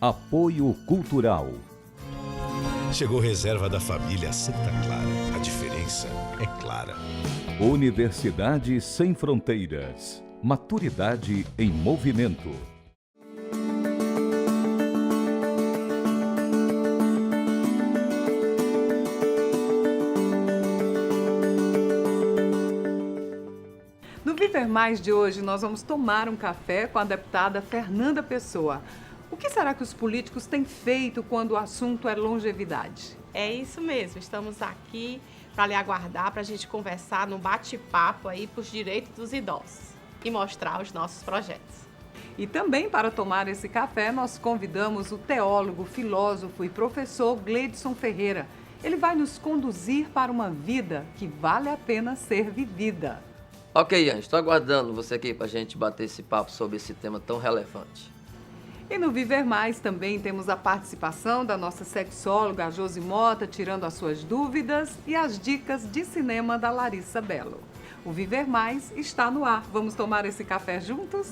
Apoio Cultural. Chegou reserva da família Santa Clara. A diferença é clara. Universidade Sem Fronteiras. Maturidade em movimento. No Viver Mais de hoje, nós vamos tomar um café com a deputada Fernanda Pessoa. O que será que os políticos têm feito quando o assunto é longevidade? É isso mesmo, estamos aqui para lhe aguardar, para a gente conversar num bate-papo aí para os direitos dos idosos e mostrar os nossos projetos. E também para tomar esse café, nós convidamos o teólogo, filósofo e professor Gleidson Ferreira. Ele vai nos conduzir para uma vida que vale a pena ser vivida. Ok, Ian, estou aguardando você aqui para a gente bater esse papo sobre esse tema tão relevante. E no Viver Mais também temos a participação da nossa sexóloga, a Josi Mota, tirando as suas dúvidas, e as dicas de cinema da Larissa Bello. O Viver Mais está no ar. Vamos tomar esse café juntos?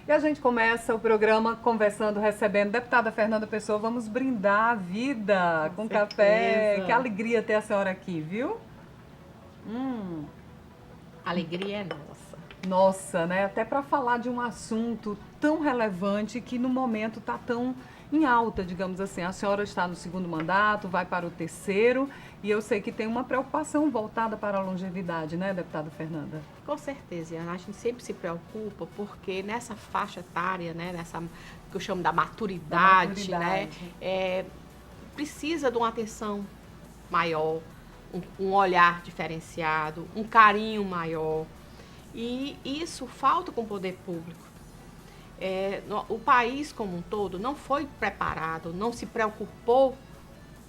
E a gente começa o programa conversando, recebendo deputada Fernanda Pessoa. Vamos brindar a vida com café. Que alegria ter a senhora aqui, viu? A alegria é nossa. Nossa, né? Até para falar de um assunto tão relevante que no momento está tão em alta, digamos assim. A senhora está no segundo mandato, vai para o terceiro, e eu sei que tem uma preocupação voltada para a longevidade, né, deputada Fernanda? Com certeza, Ana, a gente sempre se preocupa porque nessa faixa etária, né, nessa que eu chamo da maturidade, né, precisa de uma atenção maior, um olhar diferenciado, um carinho maior. E isso falta com o poder público. O país como um todo não foi preparado, não se preocupou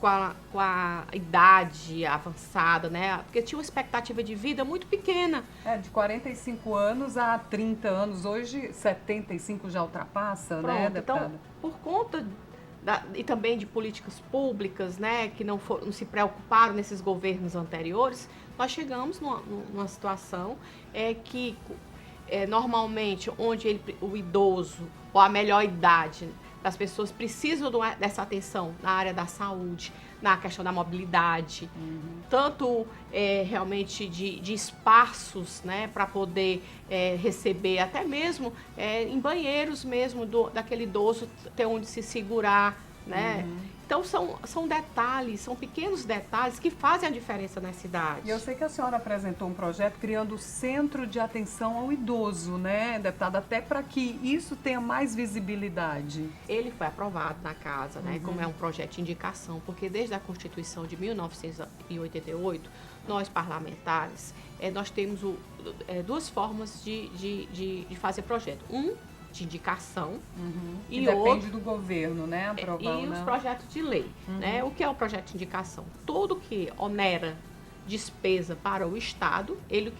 com a idade avançada, né? Porque tinha uma expectativa de vida muito pequena. De 45 anos a 30 anos. Hoje, 75 já ultrapassa, né, deputada? Então, por conta e também de políticas públicas, né, que não se preocuparam nesses governos anteriores, nós chegamos numa situação que normalmente onde o idoso ou a melhor idade das pessoas precisam dessa atenção na área da saúde, na questão da mobilidade, tanto realmente de espaços, né, para poder receber, até mesmo em banheiros mesmo daquele idoso ter onde se segurar, né? Então são detalhes, são pequenos detalhes que fazem a diferença nas cidades. E eu sei que a senhora apresentou um projeto criando o Centro de Atenção ao Idoso, né, deputada? Até para que isso tenha mais visibilidade. Ele foi aprovado na casa, né, como é um projeto de indicação, porque desde a Constituição de 1988, nós parlamentares, nós temos duas formas de fazer projeto. De indicação e outro, depende do governo, né, aprovar, e os projetos de lei, né? O que é o projeto de indicação? Tudo que onera despesa para o Estado,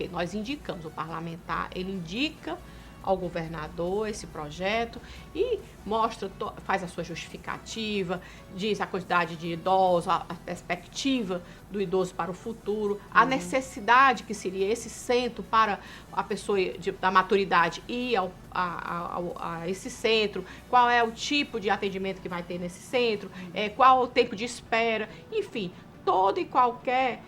nós indicamos, o parlamentar, ele indica ao governador esse projeto e mostra, faz a sua justificativa, diz a quantidade de idosos, a perspectiva do idoso para o futuro, a necessidade que seria esse centro para a pessoa da maturidade ir a esse centro, qual é o tipo de atendimento que vai ter nesse centro, qual o tempo de espera, enfim, toda e qualquer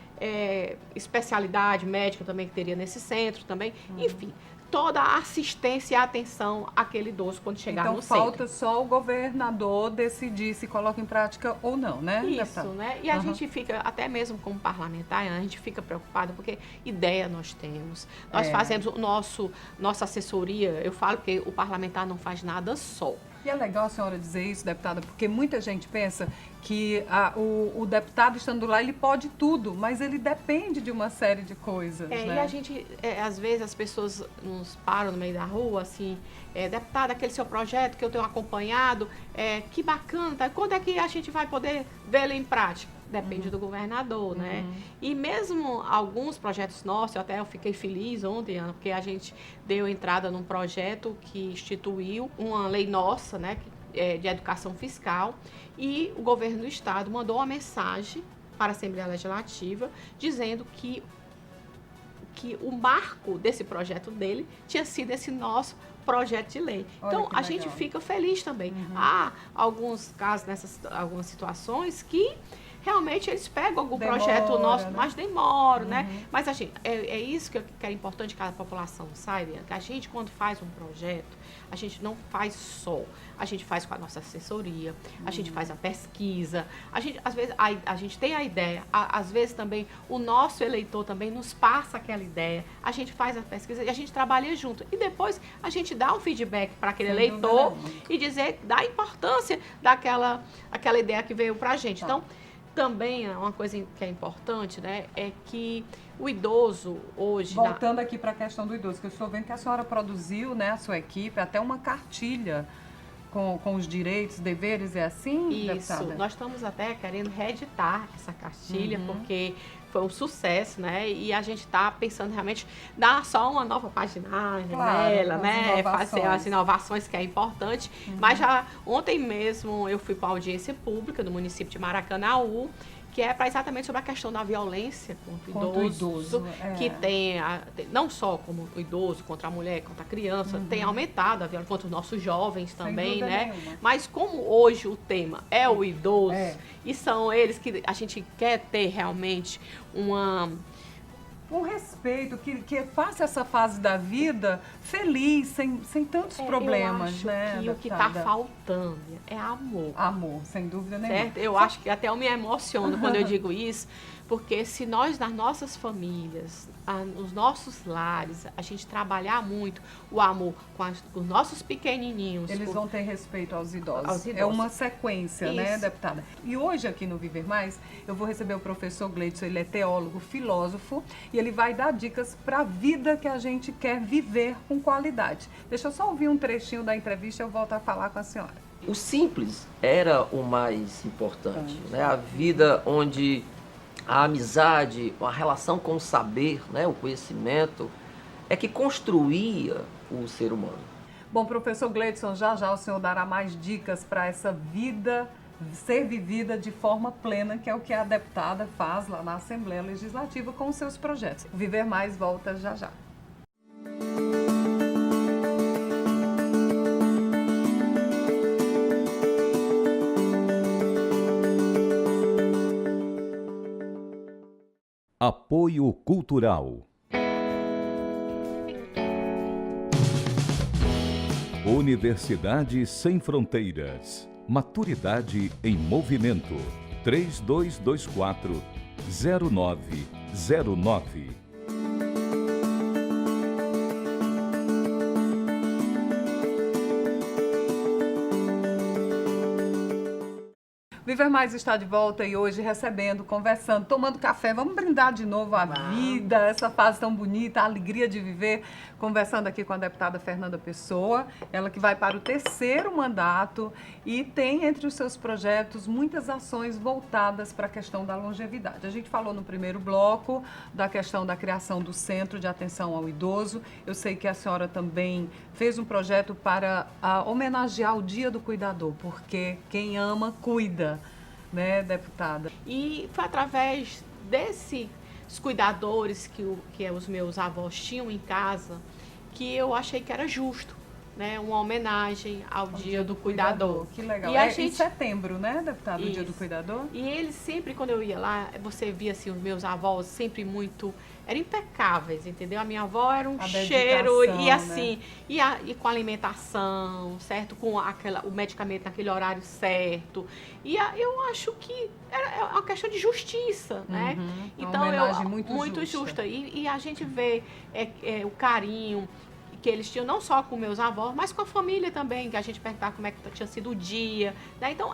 especialidade médica também que teria nesse centro também, enfim, toda a assistência e a atenção àquele idoso quando chegar no centro. Então falta só o governador decidir se coloca em prática ou não, né? Isso, né? E a gente fica, até mesmo como parlamentar, a gente fica preocupado porque ideia nós temos. Nós fazemos nossa assessoria, eu falo que o parlamentar não faz nada só. E é legal a senhora dizer isso, deputada, porque muita gente pensa que o deputado estando lá, ele pode tudo, mas ele depende de uma série de coisas, né? E a gente, às vezes, as pessoas nos param no meio da rua, assim, deputada, aquele seu projeto que eu tenho acompanhado, que bacana, tá? Quando é que a gente vai poder vê-lo em prática? Depende do governador, né? E mesmo alguns projetos nossos, eu fiquei feliz ontem, Ana, porque a gente deu entrada num projeto que instituiu uma lei nossa, né, de educação fiscal, e o governo do estado mandou uma mensagem para a Assembleia Legislativa dizendo que que o marco desse projeto dele tinha sido esse nosso projeto de lei. Olha Então, que a legal. gente fica feliz também. Há alguns casos, algumas situações que realmente eles pegam algum Demora, projeto nosso, né? mas demora, né? Mas a gente, é isso que é importante que a população saiba, que a gente, quando faz um projeto, a gente não faz só. A gente faz com a nossa assessoria, a gente faz a pesquisa, a gente, às vezes, a gente tem a ideia, às vezes também o nosso eleitor também nos passa aquela ideia, a gente faz a pesquisa e a gente trabalha junto. E depois a gente dá um feedback para aquele Sem eleitor dúvida nenhuma. e dizer da importância daquela ideia que veio para a gente. Tá. Então, também uma coisa que é importante, né, é que o idoso hoje... Voltando aqui para a questão do idoso, que eu estou vendo que a senhora produziu, né, a sua equipe, até uma cartilha com os direitos, deveres, é assim, Isso, deputada? nós estamos até querendo reeditar essa cartilha, porque foi um sucesso, né? E a gente está pensando realmente dar só uma nova paginagem Claro, nela, as né? inovações. Fazer as inovações, que é importante. Mas já ontem mesmo eu fui para a audiência pública do município de Maracanaú, que é para exatamente sobre a questão da violência contra o idoso, que tem, não só como o idoso, contra a mulher, contra a criança, tem aumentado a violência contra os nossos jovens também, dúvida né? nenhuma. Mas como hoje o tema é o idoso, É. e são eles que a gente quer ter realmente Um respeito, que faça essa fase da vida feliz, sem tantos problemas, eu acho né, que o que está deputada? faltando é amor. Amor, sem dúvida nenhuma. Certo? Eu acho que até eu me emociono quando eu digo isso, porque se nós, nas nossas famílias, nos nossos lares, a gente trabalhar muito o amor com os nossos pequenininhos. Eles vão ter respeito aos idosos. Aos É idosos. uma sequência, né, Isso. deputada? E hoje aqui no Viver Mais, eu vou receber o professor Gleidson, ele é teólogo, filósofo, e ele vai dar dicas para a vida que a gente quer viver com qualidade. Deixa eu só ouvir um trechinho da entrevista e eu volto a falar com a senhora. O simples era o mais importante, né? A vida onde a amizade, a relação com o saber, né? O conhecimento, é que construía o ser humano. Bom, professor Gleidson, já o senhor dará mais dicas para essa vida ser vivida de forma plena, que é o que a deputada faz lá na Assembleia Legislativa com os seus projetos. O Viver Mais volta já. Apoio Cultural. Universidade Sem Fronteiras. Maturidade em Movimento. 3224-0909. Viver Mais está de volta e hoje recebendo, conversando, tomando café. Vamos brindar de novo a vida, essa fase tão bonita, a alegria de viver. Conversando aqui com a deputada Fernanda Pessoa, ela que vai para o 3º mandato e tem entre os seus projetos muitas ações voltadas para a questão da longevidade. A gente falou no primeiro bloco da questão da criação do Centro de Atenção ao Idoso. Eu sei que a senhora também fez um projeto para homenagear o Dia do Cuidador, porque quem ama, cuida, né, deputada? E foi através desses cuidadores que os meus avós tinham em casa que eu achei que era justo, né, uma homenagem ao Dia do Cuidador. Que legal. E a Em gente... setembro, né, deputada, o Dia do Isso. Cuidador? E eles sempre, quando eu ia lá, você via assim, os meus avós sempre muito... Eram impecáveis, entendeu? A minha avó era um A cheiro dedicação, e assim, e com alimentação, certo? Com o medicamento naquele horário certo. E eu acho que é uma questão de justiça, né? Uma Então, homenagem muito justa. justa. E a gente vê o carinho que eles tinham não só com meus avós, mas com a família também, que a gente perguntava como é que tinha sido o dia, né? Então,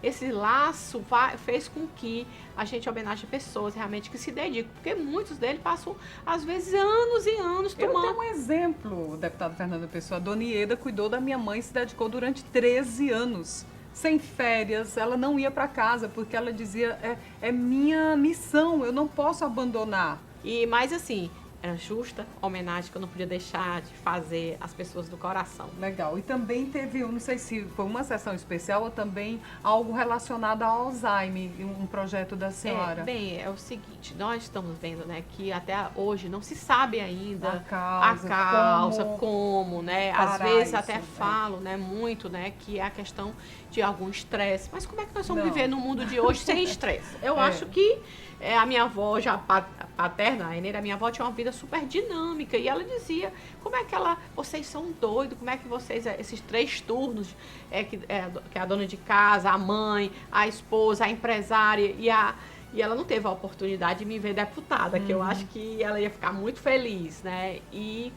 esse laço fez com que a gente homenageie pessoas realmente que se dedicam, porque muitos deles passam, às vezes, anos e anos Eu tomando. tenho um exemplo, deputada Fernanda Pessoa. A dona Ieda cuidou da minha mãe e se dedicou durante 13 anos. Sem férias, ela não ia para casa, porque ela dizia, é minha missão, eu não posso abandonar. Mas assim, era justa homenagem que eu não podia deixar de fazer às pessoas do coração. Legal. E também teve, eu não sei se foi uma sessão especial ou também algo relacionado ao Alzheimer, um projeto da senhora. É o seguinte, nós estamos vendo, né, que até hoje não se sabe ainda a causa, como, né, às vezes isso, até falo, né, muito, né, que é a questão de algum estresse. Mas como é que nós vamos viver no mundo de hoje sem estresse? Eu acho que a minha avó, já paterna, a Eneira, a minha avó tinha uma vida super dinâmica e ela dizia, como é que vocês são doidos, como é que vocês, esses 3 turnos, que é a dona de casa, a mãe, a esposa, a empresária e ela não teve a oportunidade de me ver deputada, que eu acho que ela ia ficar muito feliz, né? E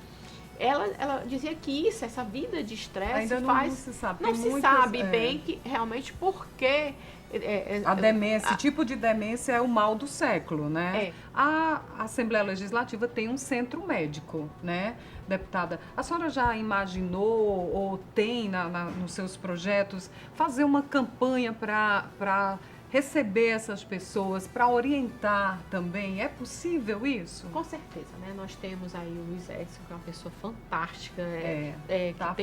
ela dizia que essa vida de estresse não se sabe. Não se sabe bem que realmente porque a demência, esse tipo de demência é o mal do século, né? A Assembleia Legislativa tem um centro médico, né, deputada? A senhora já imaginou ou tem nos seus projetos fazer uma campanha para receber essas pessoas, para orientar também? É possível isso? Com certeza, né? Nós temos aí o Luiz Edson, que é uma pessoa fantástica, que está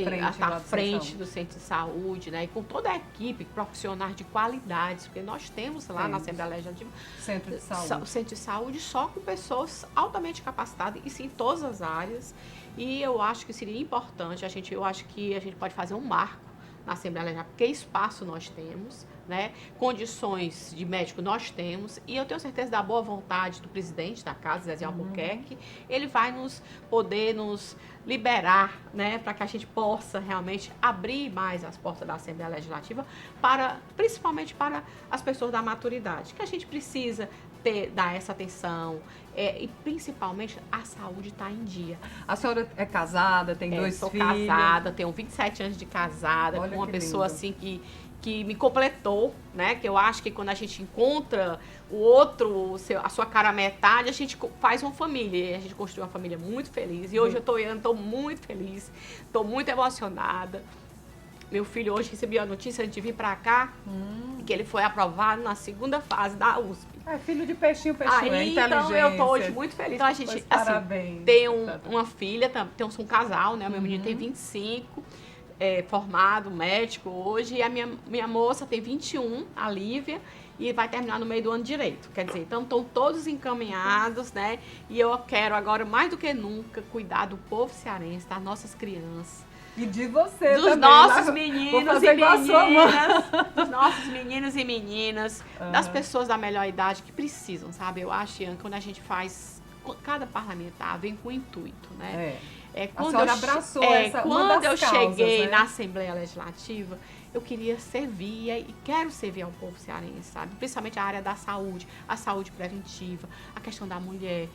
à frente do Centro de Saúde, né? E com toda a equipe, profissionais de qualidades, porque nós temos lá na Assembleia Legislativa Centro de Saúde. O Centro de Saúde só com pessoas altamente capacitadas, e sim em todas as áreas. E eu acho que seria importante, eu acho que a gente pode fazer um marco na Assembleia Legislativa, porque espaço nós temos, né? Condições de médico nós temos, e eu tenho certeza da boa vontade do presidente da casa, Zezé Albuquerque, ele vai poder nos liberar, né, para que a gente possa realmente abrir mais as portas da Assembleia Legislativa, principalmente para as pessoas da maturidade, que a gente precisa dar essa atenção, e principalmente a saúde está em dia. A senhora é casada, tem 2 filhos? Sou casada, tenho 27 anos de casada, Olha, com uma pessoa lindo. assim que me completou, né? Que eu acho que quando a gente encontra o outro, a sua cara metade, a gente faz uma família. E a gente construiu uma família muito feliz. E hoje eu estou muito feliz, estou muito emocionada. Meu filho hoje recebeu a notícia antes de vir para cá, que ele foi aprovado na 2ª fase da USP. Filho de peixinho, é inteligente. Então eu estou hoje muito feliz. Então a gente parabéns, tem uma filha, temos um casal, né? O meu menino tem 25, formado, médico hoje, e a minha moça tem 21, a Lívia, e vai terminar no meio do ano direito. Quer dizer, então estão todos encaminhados, né? E eu quero agora, mais do que nunca, cuidar do povo cearense, das nossas crianças. E de você dos também. Nossos meninos e meninas. Dos nossos meninos e meninas, das pessoas da melhor idade que precisam, sabe? Eu acho, Ian, quando a gente faz, cada parlamentar vem com intuito, né? A senhora abraçou uma das causas, cheguei né? na Assembleia Legislativa, eu queria servir e quero servir ao povo cearense, sabe? Principalmente a área da saúde, a saúde preventiva, a questão da mulher,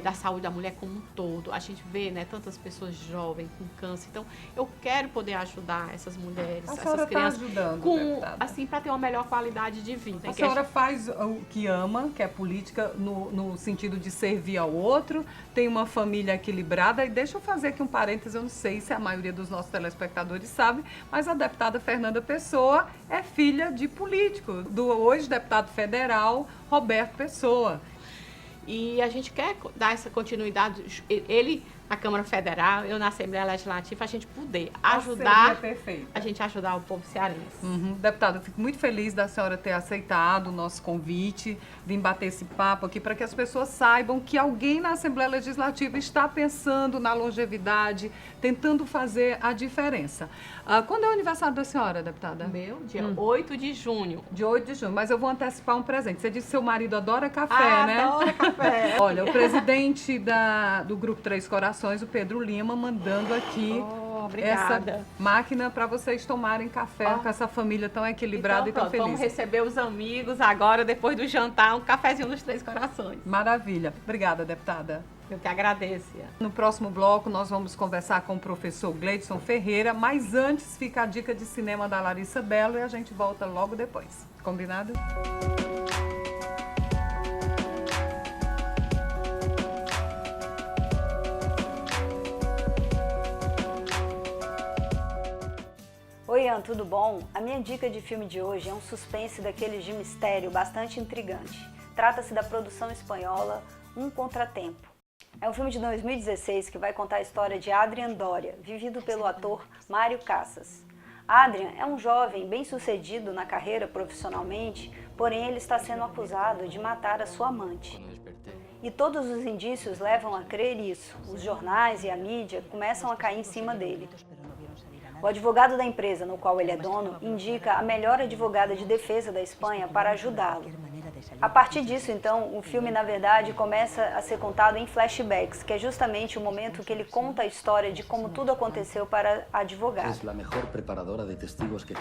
da saúde da mulher como um todo. A gente vê, né, tantas pessoas jovens com câncer. Então, eu quero poder ajudar essas mulheres, essas crianças, assim, para ter uma melhor qualidade de vida. A senhora faz o que ama, que é política, no sentido de servir ao outro, tem uma família equilibrada. E deixa eu fazer aqui um parêntese, eu não sei se a maioria dos nossos telespectadores sabe, mas a deputada Fernanda Pessoa é filha de político, do hoje deputado federal Roberto Pessoa. E a gente quer dar essa continuidade, ele na Câmara Federal, eu na Assembleia Legislativa, a gente poder ajudar, a gente ajudar o povo cearense. Deputada, eu fico muito feliz da senhora ter aceitado o nosso convite, vir bater esse papo aqui, para que as pessoas saibam que alguém na Assembleia Legislativa está pensando na longevidade, tentando fazer a diferença. Quando é o aniversário da senhora, deputada? Meu, dia 8 de junho. Dia 8 de junho, mas eu vou antecipar um presente. Você disse que seu marido adora café, né? Adora café. Olha, o presidente do Grupo Três Corações, o Pedro Lima, mandando aqui essa máquina para vocês tomarem café com essa família tão equilibrada então, e tão feliz. Vamos receber os amigos agora, depois do jantar, um cafezinho dos Três Corações. Maravilha. Obrigada, deputada. Eu que agradeço. No próximo bloco, nós vamos conversar com o professor Gleidson Ferreira, mas antes fica a dica de cinema da Larissa Belo e a gente volta logo depois. Combinado? Oi, Ian, tudo bom? A minha dica de filme de hoje é um suspense daqueles de mistério bastante intrigante. Trata-se da produção espanhola Um Contratempo. É um filme de 2016 que vai contar a história de Adrian Doria, vivido pelo ator Mário Casas. Adrian é um jovem bem-sucedido na carreira profissionalmente, porém ele está sendo acusado de matar a sua amante. E todos os indícios levam a crer isso. Os jornais e a mídia começam a cair em cima dele. O advogado da empresa no qual ele é dono indica a melhor advogada de defesa da Espanha para ajudá-lo. A partir disso, então, o filme, na verdade, começa a ser contado em flashbacks, que é justamente o momento que ele conta a história de como tudo aconteceu para a advogada.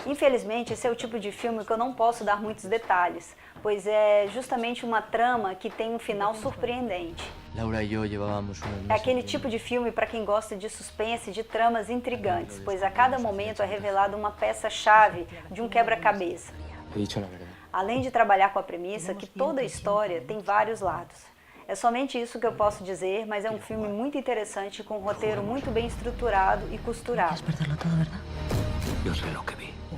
Infelizmente, esse é o tipo de filme que eu não posso dar muitos detalhes, pois é justamente uma trama que tem um final surpreendente. Laura e eu llevábamos É aquele tipo de filme para quem gosta de suspense e de tramas intrigantes, pois a cada momento é revelada uma peça-chave de um quebra-cabeça. Além de trabalhar com a premissa que toda história tem vários lados. É somente isso que eu posso dizer, mas é um filme muito interessante, com um roteiro muito bem estruturado e costurado.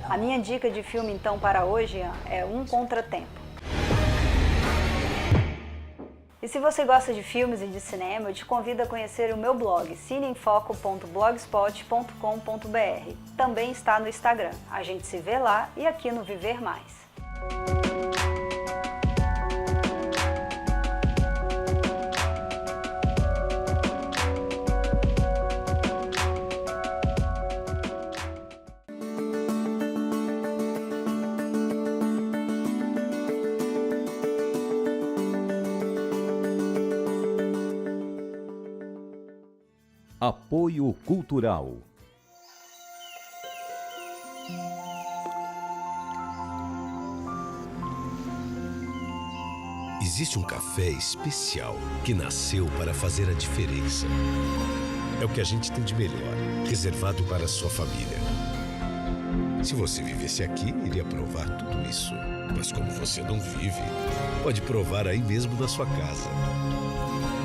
A minha dica de filme, então, para hoje é Um Contratempo. E se você gosta de filmes e de cinema, eu te convido a conhecer o meu blog, cineinfoco.blogspot.com.br. Também está no Instagram. A gente se vê lá e aqui no Viver Mais. Apoio Cultural. Existe um café especial que nasceu para fazer a diferença. É o que a gente tem de melhor, reservado para a sua família. Se você vivesse aqui, iria provar tudo isso. Mas como você não vive, pode provar aí mesmo na sua casa.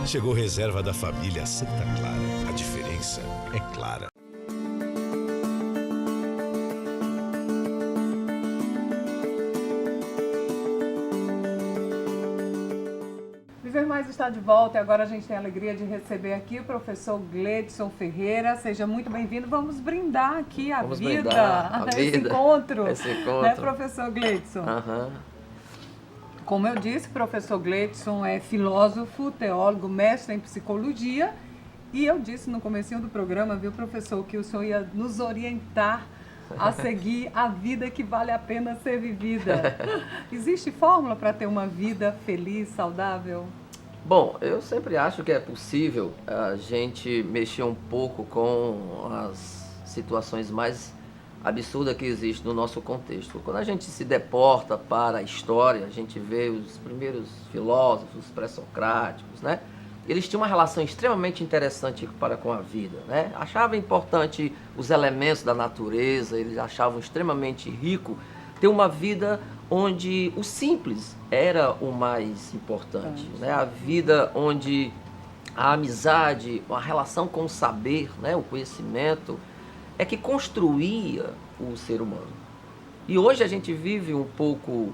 Chegou reserva da família Santa Clara. A diferença é clara. Viver Mais está de volta e agora a gente tem a alegria de receber aqui o professor Gleidson Ferreira. Seja muito bem-vindo. Vamos brindar aqui a Vamos vida, brindar a esse vida, encontro, esse encontro. né, professor Gleidson? Aham. Como eu disse, o professor Gleidson é filósofo, teólogo, mestre em psicologia. E eu disse no comecinho do programa, viu, professor, que o senhor ia nos orientar a seguir a vida que vale a pena ser vivida. Existe fórmula para ter uma vida feliz, saudável? Bom, eu sempre acho que é possível a gente mexer um pouco com as situações mais absurdas que existem no nosso contexto. Quando a gente se deporta para a história, a gente vê os primeiros filósofos pré-socráticos, né? Eles tinham uma relação extremamente interessante para com a vida, né? Achavam importante os elementos da natureza, eles achavam extremamente rico ter uma vida onde o simples era o mais importante, né? A vida onde a amizade, a relação com o saber, né? O conhecimento, é que construía o ser humano. E hoje a gente vive um pouco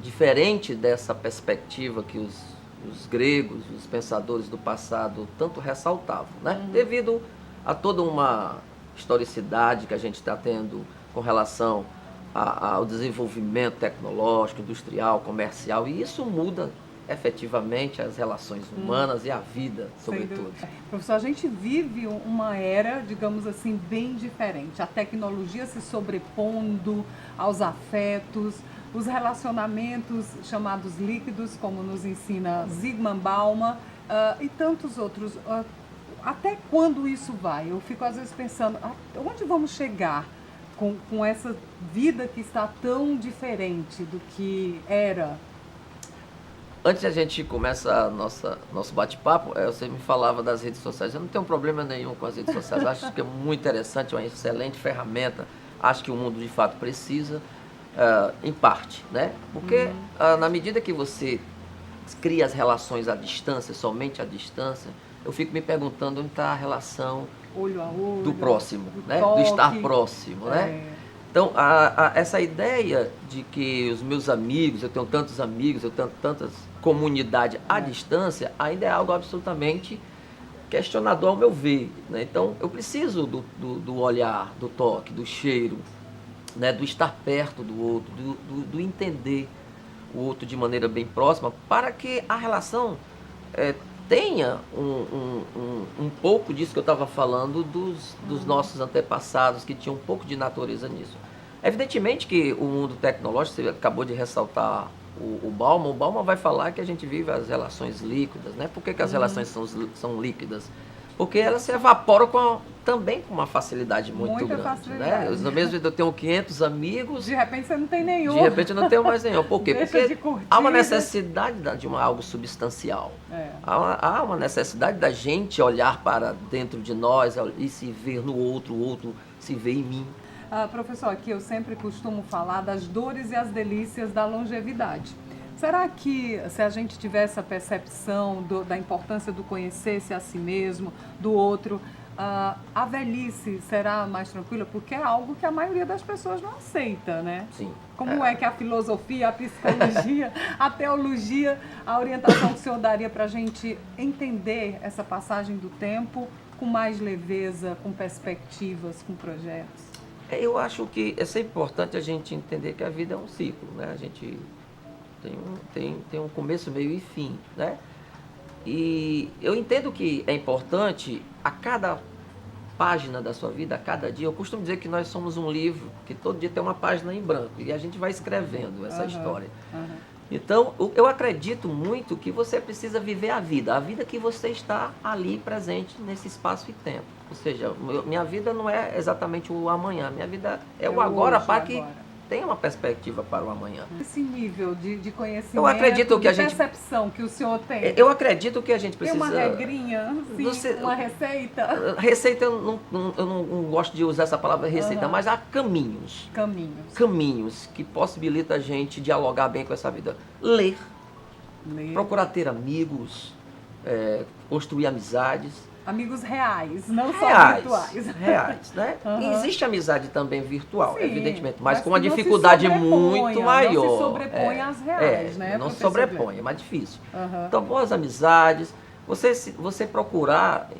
diferente dessa perspectiva que os gregos, os pensadores do passado tanto ressaltavam, né? Devido a toda uma historicidade que a gente está tendo com relação ao desenvolvimento tecnológico, industrial, comercial, e isso muda efetivamente as relações humanas e a vida, sobretudo. Professor, a gente vive uma era, digamos assim, bem diferente. A tecnologia se sobrepondo aos afetos, os relacionamentos chamados líquidos, como nos ensina Zygmunt Bauman, e tantos outros. Até quando isso vai? Eu fico às vezes pensando, onde vamos chegar com essa vida que está tão diferente do que era? Antes de a gente começar nosso bate-papo, você me falava das redes sociais. Eu não tenho problema nenhum com as redes sociais. Acho que é muito interessante, uma excelente ferramenta. Acho que o mundo, de fato, precisa, em parte, né? Porque, na medida que você cria as relações à distância, somente à distância, eu fico me perguntando onde está a relação Olho a olho, do próximo, né? toque, Do estar próximo, né? Então, essa ideia de que os meus amigos, eu tenho tantos amigos, eu tenho tantas comunidade à distância, ainda é algo absolutamente questionador ao meu ver, né? Então, eu preciso do olhar, do toque, do cheiro, né? Do estar perto do outro, do entender o outro de maneira bem próxima, para que a relação tenha um pouco disso que eu estava falando dos nossos antepassados, que tinham um pouco de natureza nisso. Evidentemente que o mundo tecnológico, você acabou de ressaltar o Bauman vai falar que a gente vive as relações líquidas, né? Por que as relações são líquidas? Porque elas se evaporam também com uma facilidade muito grande. Facilidade. Né? No mesmo eu tenho 500 amigos. De repente você não tem nenhum. De repente eu não tenho mais nenhum. Por quê? Porque há uma necessidade de algo substancial. Há uma necessidade da gente olhar para dentro de nós e se ver no outro, o outro se ver em mim. Professor, aqui eu sempre costumo falar das dores e as delícias da longevidade. Será que se a gente tiver essa percepção da importância do conhecer-se a si mesmo, do outro, a velhice será mais tranquila? Porque é algo que a maioria das pessoas não aceita, né? Sim. Como é que a filosofia, a psicologia, a teologia, a orientação que o senhor daria para a gente entender essa passagem do tempo com mais leveza, com perspectivas, com projetos? Eu acho que é sempre importante a gente entender que a vida é um ciclo, né? A gente tem um começo, meio e fim, né? E eu entendo que é importante, a cada página da sua vida, a cada dia, eu costumo dizer que nós somos um livro, que todo dia tem uma página em branco, e a gente vai escrevendo essa história. Então, eu acredito muito que você precisa viver a vida que você está ali presente nesse espaço e tempo. Ou seja, minha vida não é exatamente o amanhã, minha vida é o agora, para que tenha uma perspectiva para o amanhã. Esse nível de conhecimento, eu acredito que de percepção que o senhor tem. Eu acredito que a gente precisa... Tem uma regrinha, uma receita? Receita, eu não gosto de usar essa palavra receita, mas há caminhos. Caminhos que possibilitam a gente dialogar bem com essa vida. Ler. Procurar ter amigos, construir amizades. Amigos reais, não só virtuais. Reais, né? E existe amizade também virtual, sim, evidentemente, mas com uma dificuldade muito maior. Não se sobrepõe às reais, né? Não se sobrepõe, é mais difícil. Então, boas amizades, você procurar,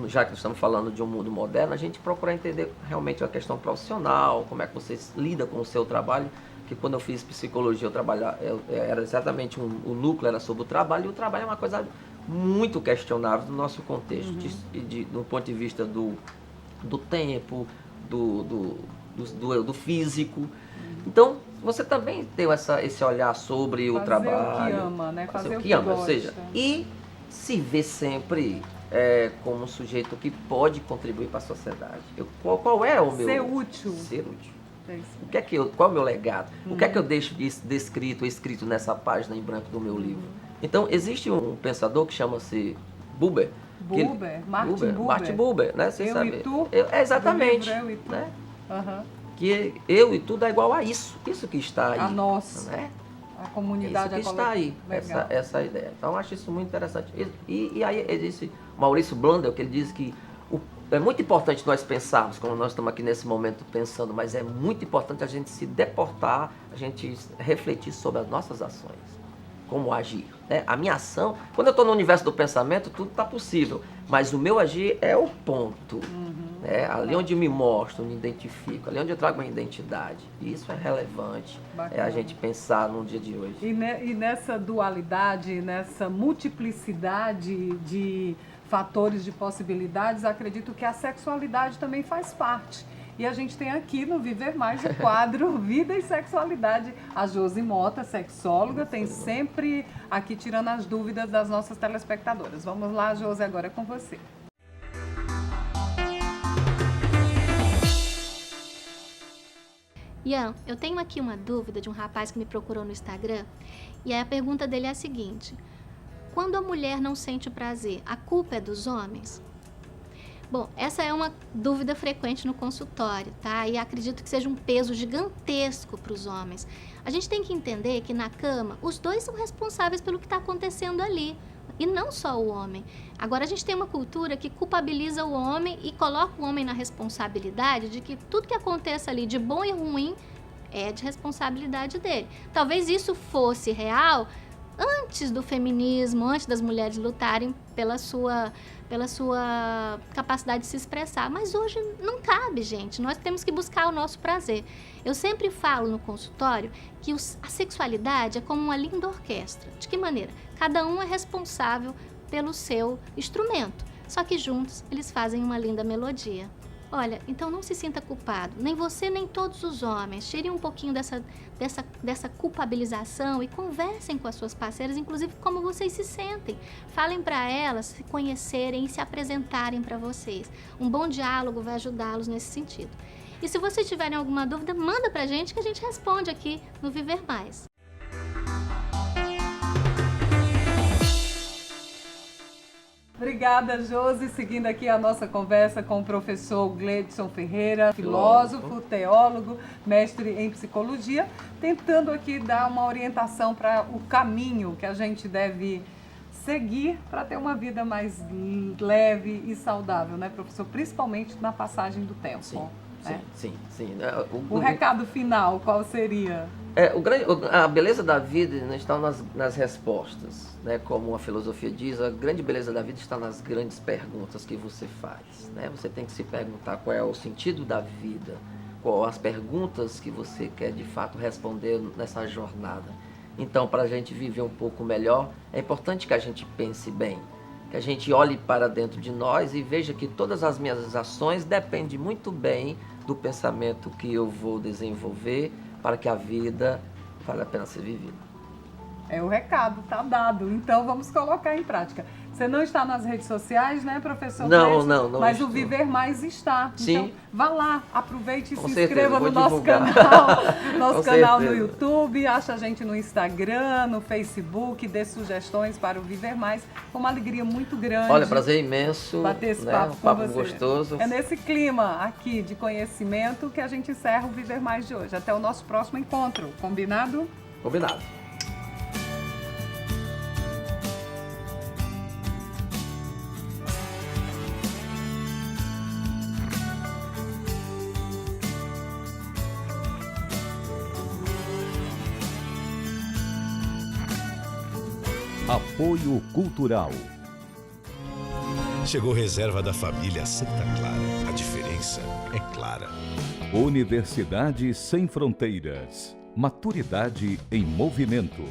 já que estamos falando de um mundo moderno, a gente procurar entender realmente a questão profissional, como é que você lida com o seu trabalho, que quando eu fiz psicologia, era exatamente o núcleo era sobre o trabalho, e o trabalho é uma coisa muito questionável no nosso contexto, do ponto de vista do tempo, do físico. Então, você também tem esse olhar sobre o trabalho. Fazer o que ama, né? Fazer o que ama, ou seja, e se ver sempre como um sujeito que pode contribuir para a sociedade. Qual é o meu... Ser útil. Ser útil. Qual é o meu legado? O que é que eu deixo escrito nessa página em branco do meu livro? Então, existe um pensador que chama-se Buber. Martin Buber, né? Você sabe. E tu? Exatamente. Eu e tu. Né? Que eu e tu dá igual a isso. Isso que está aí. A nós. Né? A comunidade. Isso que está aí. Essa ideia. Então, eu acho isso muito interessante. E aí, existe Maurício Blondel, que ele diz que é muito importante nós pensarmos, como nós estamos aqui nesse momento pensando, mas é muito importante a gente se deportar, a gente refletir sobre as nossas ações, como agir. Né? A minha ação, quando eu estou no universo do pensamento, tudo está possível, mas o meu agir é o ponto. Né? Ali onde eu me mostro, me identifico, ali onde eu trago uma identidade. E isso é relevante, é a gente pensar no dia de hoje. E nessa dualidade, nessa multiplicidade de fatores de possibilidades, acredito que a sexualidade também faz parte. E a gente tem aqui no Viver Mais o quadro Vida e Sexualidade. A Josi Mota, sexóloga, tem sempre aqui tirando as dúvidas das nossas telespectadoras. Vamos lá, Josi, agora é com você. Ian, eu tenho aqui uma dúvida de um rapaz que me procurou no Instagram. E aí a pergunta dele é a seguinte: quando a mulher não sente prazer, a culpa é dos homens? Bom, essa é uma dúvida frequente no consultório, tá? E acredito que seja um peso gigantesco para os homens. A gente tem que entender que na cama, os dois são responsáveis pelo que está acontecendo ali, e não só o homem. Agora, a gente tem uma cultura que culpabiliza o homem e coloca o homem na responsabilidade de que tudo que aconteça ali de bom e ruim é de responsabilidade dele. Talvez isso fosse real antes do feminismo, antes das mulheres lutarem pela sua capacidade de se expressar. Mas hoje não cabe, gente. Nós temos que buscar o nosso prazer. Eu sempre falo no consultório que a sexualidade é como uma linda orquestra. De que maneira? Cada um é responsável pelo seu instrumento, só que juntos eles fazem uma linda melodia. Olha, então não se sinta culpado, nem você nem todos os homens. Tirem um pouquinho dessa culpabilização e conversem com as suas parceiras, inclusive como vocês se sentem. Falem para elas se conhecerem e se apresentarem para vocês. Um bom diálogo vai ajudá-los nesse sentido. E se vocês tiverem alguma dúvida, manda pra gente que a gente responde aqui no Viver Mais. Obrigada, Josi. Seguindo aqui a nossa conversa com o professor Gleidson Ferreira, filósofo, teólogo, mestre em psicologia, tentando aqui dar uma orientação para o caminho que a gente deve seguir para ter uma vida mais leve e saudável, né, professor? Principalmente na passagem do tempo. Sim. O recado final, qual seria? A beleza da vida não está nas respostas, né? Como a filosofia diz, a grande beleza da vida está nas grandes perguntas que você faz, né? Você tem que se perguntar qual é o sentido da vida, qual as perguntas que você quer de fato responder nessa jornada. Então, para a gente viver um pouco melhor, é importante que a gente pense bem, que a gente olhe para dentro de nós e veja que todas as minhas ações dependem muito bem do pensamento que eu vou desenvolver para que a vida vale a pena ser vivida. O recado está dado, então vamos colocar em prática. Você não está nas redes sociais, né, professor? Não. Mas estou. o Viver Mais está. Sim. Então, vá lá, aproveite e Com se certeza, inscreva no vou nosso divulgar. canal. Nosso Com canal no certeza. YouTube, acha a gente no Instagram, no Facebook, dê sugestões para o Viver Mais. Foi uma alegria muito grande. Olha, prazer imenso. Bater esse né? papo Um com papo você. gostoso. É nesse clima aqui de conhecimento que a gente encerra o Viver Mais de hoje. Até o nosso próximo encontro. Combinado? Combinado. Apoio Cultural. Chegou reserva da família Santa Clara. A diferença é clara. Universidade Sem Fronteiras. Maturidade em movimento.